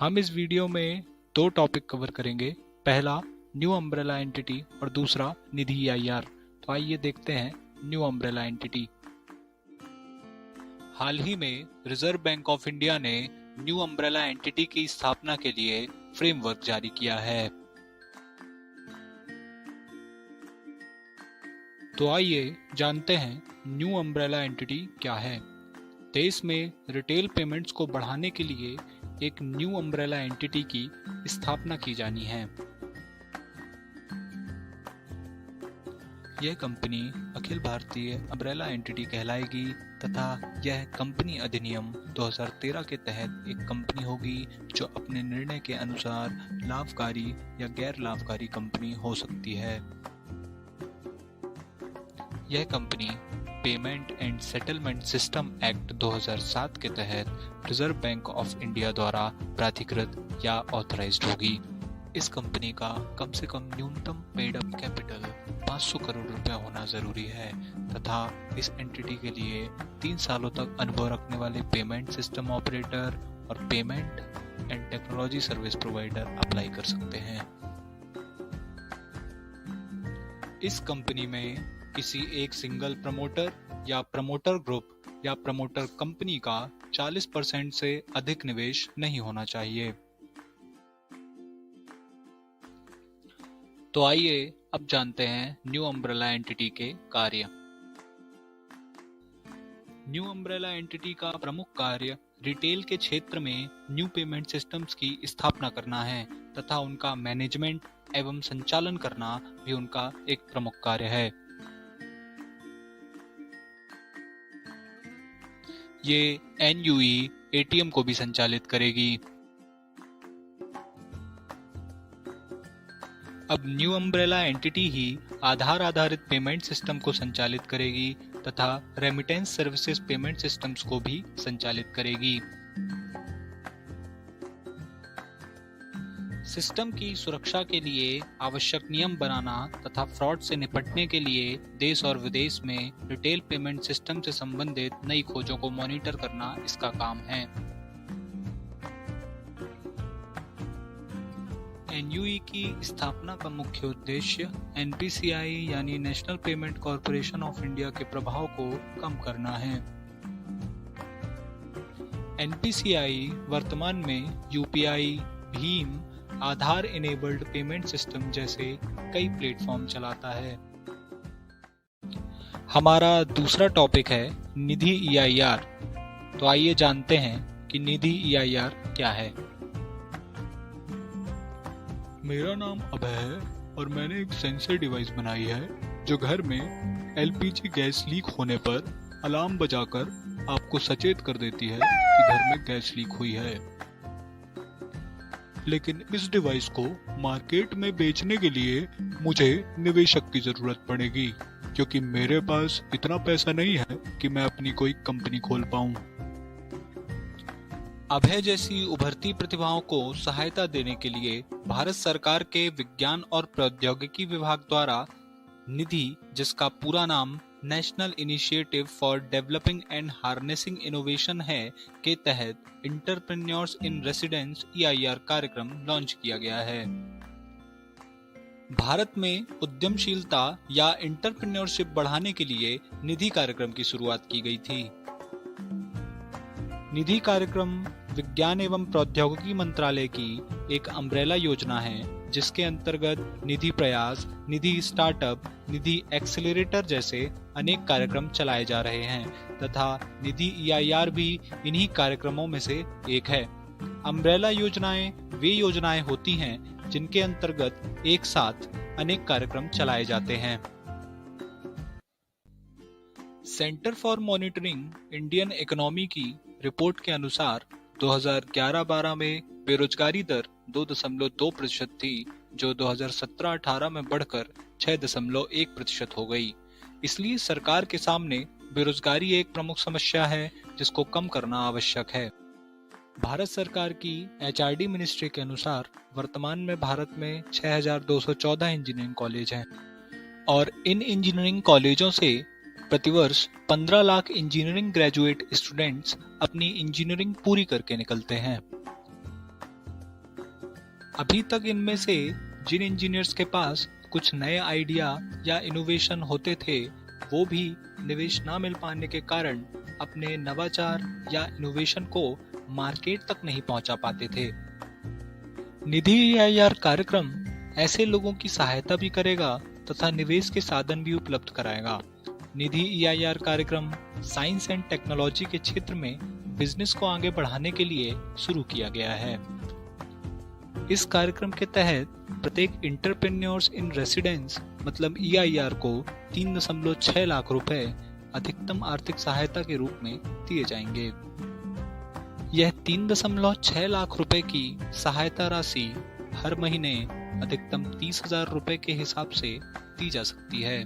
हम इस वीडियो में दो टॉपिक कवर करेंगे। पहला न्यू अम्ब्रेला एंटिटी और दूसरा निधि ईआईआर। तो आइए देखते हैं न्यू अम्ब्रेला एंटिटी। हाल ही में रिजर्व बैंक ऑफ इंडिया ने न्यू अम्ब्रेला एंटिटी की स्थापना के लिए फ्रेमवर्क जारी किया है। तो आइए जानते हैं न्यू अम्ब्रेला एंटिटी क्या है। देश में रिटेल पेमेंट्स को बढ़ाने के लिए एक न्यू अम्ब्रेला एंटिटी की स्थापना की जानी है। यह company Akhil Bharatiya umbrella entity कहलाएगी तथा यह कंपनी अधिनियम 2013 के तहत एक कंपनी होगी जो अपने निर्णय के अनुसार लाभकारी या गैर लाभकारी कंपनी हो सकती है। यह company payment and settlement system act 2007 के तहत रिजर्व बैंक ऑफ इंडिया द्वारा प्राधिकृत या ऑथराइज्ड होगी। इस कंपनी का कम से कम न्यूनतम पेड अप कैपिटल 500 करोड़ रुपया होना जरूरी है तथा इस एंटिटी के लिए 3 सालों तक अनुभव रखने वाले पेमेंट सिस्टम ऑपरेटर और payment and technology service provider apply कर सकते हैं। इस कंपनी में किसी एक सिंगल प्रमोटर या प्रमोटर ग्रुप या प्रमोटर कंपनी का 40% से अधिक निवेश नहीं होना चाहिए। तो आइए अब जानते हैं न्यू अम्ब्रेला एंटिटी के कार्य। न्यू अम्ब्रेला एंटिटी का प्रमुख कार्य रिटेल के क्षेत्र में न्यू पेमेंट सिस्टम्स की स्थापना करना है तथा उनका मैनेजमेंट एवं संचालन करना भी उनका एक प्रमुख कार्य है। ये एनयूई एटीएम को भी संचालित करेगी। अब न्यू अम्ब्रेला एंटिटी ही आधार आधारित पेमेंट सिस्टम को संचालित करेगी तथा रेमिटेंस सर्विसेज पेमेंट सिस्टम्स को भी संचालित करेगी। सिस्टम की सुरक्षा के लिए आवश्यक नियम बनाना तथा फ्रॉड से निपटने के लिए देश और विदेश में रिटेल पेमेंट सिस्टम से संबंधित नई खोजों को मॉनिटर करना इसका काम है। एनयूई की स्थापना का मुख्य उद्देश्य एनपीसीआई यानी national payment corporation of India के प्रभाव को कम करना है। एनपीसीआई वर्तमान में यूपीआई, भीम, आधार इनेबल्ड पेमेंट सिस्टम जैसे कई प्लेटफॉर्म चलाता है। हमारा दूसरा टॉपिक है निधि ईआईआर। तो आइए जानते हैं कि निधि ईआईआर क्या है। मेरा नाम अभय है और मैंने एक सेंसर डिवाइस बनाई है जो घर में एलपीजी गैस लीक होने पर अलार्म बजाकर आपको सचेत कर देती है कि घर में गैस लीक हुई है। लेकिन इस डिवाइस को मार्केट में बेचने के लिए मुझे निवेशक की जरूरत पड़ेगी क्योंकि मेरे पास इतना पैसा नहीं है कि मैं अपनी कोई कंपनी खोल पाऊं। अभय जैसी उभरती प्रतिभाओं को सहायता देने के लिए भारत सरकार के विज्ञान और प्रौद्योगिकी विभाग द्वारा निधि, जिसका पूरा नाम national initiative for developing and harnessing innovation है, के तहत एंटरप्रेन्योर्स इन रेसिडेंस ईआईआर कार्यक्रम लॉन्च किया गया है। भारत में उद्यमशीलता या एंटरप्रेन्योरशिप बढ़ाने के लिए निधि कार्यक्रम की शुरुआत की गई थी। निधि कार्यक्रम विज्ञान एवं प्रौद्योगिकी मंत्रालय की एक अम्ब्रेला योजना है जिसके अंतर्गत निधि प्रयास, निधि स्टार्टअप, निधि एक्सेलरेटर जैसे अनेक कार्यक्रम चलाए जा रहे हैं तथा निधि ईआईआर भी इन्हीं कार्यक्रमों में से एक है। अम्ब्रेला योजनाएं वे योजनाएं होती हैं जिनके अंतर्गत एक साथ अनेक कार्यक्रम चलाए जाते हैं। Centre for monitoring Indian economy की रिपोर्ट के अनुसार 2011-12 में बेरोजगारी दर 2.2% थी जो 2017-18 में बढ़कर 6.1% हो गई। इसलिए सरकार के सामने बेरोजगारी एक प्रमुख समस्या है जिसको कम करना आवश्यक है। भारत सरकार की एचआरडी मिनिस्ट्री के अनुसार वर्तमान में भारत में 6,214 इंजीनियरिंग कॉलेज हैं और इन इंजीनियरिंग कॉलेजों से प्रतिवर्ष 15 लाख इंजीनियरिंग ग्रेजुएट स्टूडेंट्स अपनी इंजीनियरिंग पूरी करके निकलते हैं। अभी तक इनमें से जिन इंजीनियर्स के पास कुछ नए आइडिया या इनोवेशन होते थे, वो भी निवेश ना मिल पाने के कारण अपने नवाचार या इनोवेशन को मार्केट तक नहीं पहुंचा पाते थे। निधि ईआईआर कार्यक्रम ऐसे लोगों की सहायता भी करेगा तथा निवेश के साधन भी उपलब्ध कराएगा। निधि ईआईआर कार्यक्रम साइंस एंड टेक्नोलॉजी के क्षेत्र में बिजनेस को आगे बढ़ाने के लिए शुरू किया गया है। इस कार्यक्रम के तहत प्रत्येक इंटरप्रेन्योर्स इन रेसिडेंस मतलब ईआईआर को 3.6 लाख रुपए अधिकतम आर्थिक सहायता के रूप में दिए जाएंगे। यह 3.6 लाख रुपए की सहायता राशि हर महीने अधिकतम 30,000 रुपए के हिसाब से दी जा सकती है।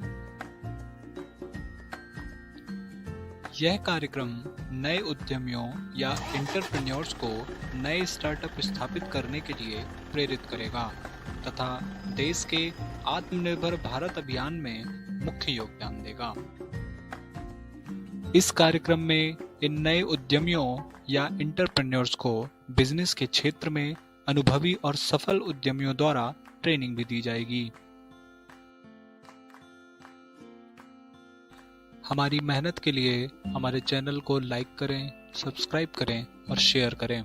यह कार्यक्रम नए उद्यमियों या एंटरप्रेन्योर्स को नए स्टार्टअप स्थापित करने के लिए प्रेरित करेगा तथा देश के आत्मनिर्भर भारत अभियान में मुख्य योगदान देगा। इस कार्यक्रम में इन नए उद्यमियों या एंटरप्रेन्योर्स को बिजनेस के क्षेत्र में अनुभवी और सफल उद्यमियों द्वारा ट्रेनिंग भी दी जाएगी। हमारी मेहनत के लिए हमारे चैनल को लाइक करें, सब्सक्राइब करें और शेयर करें।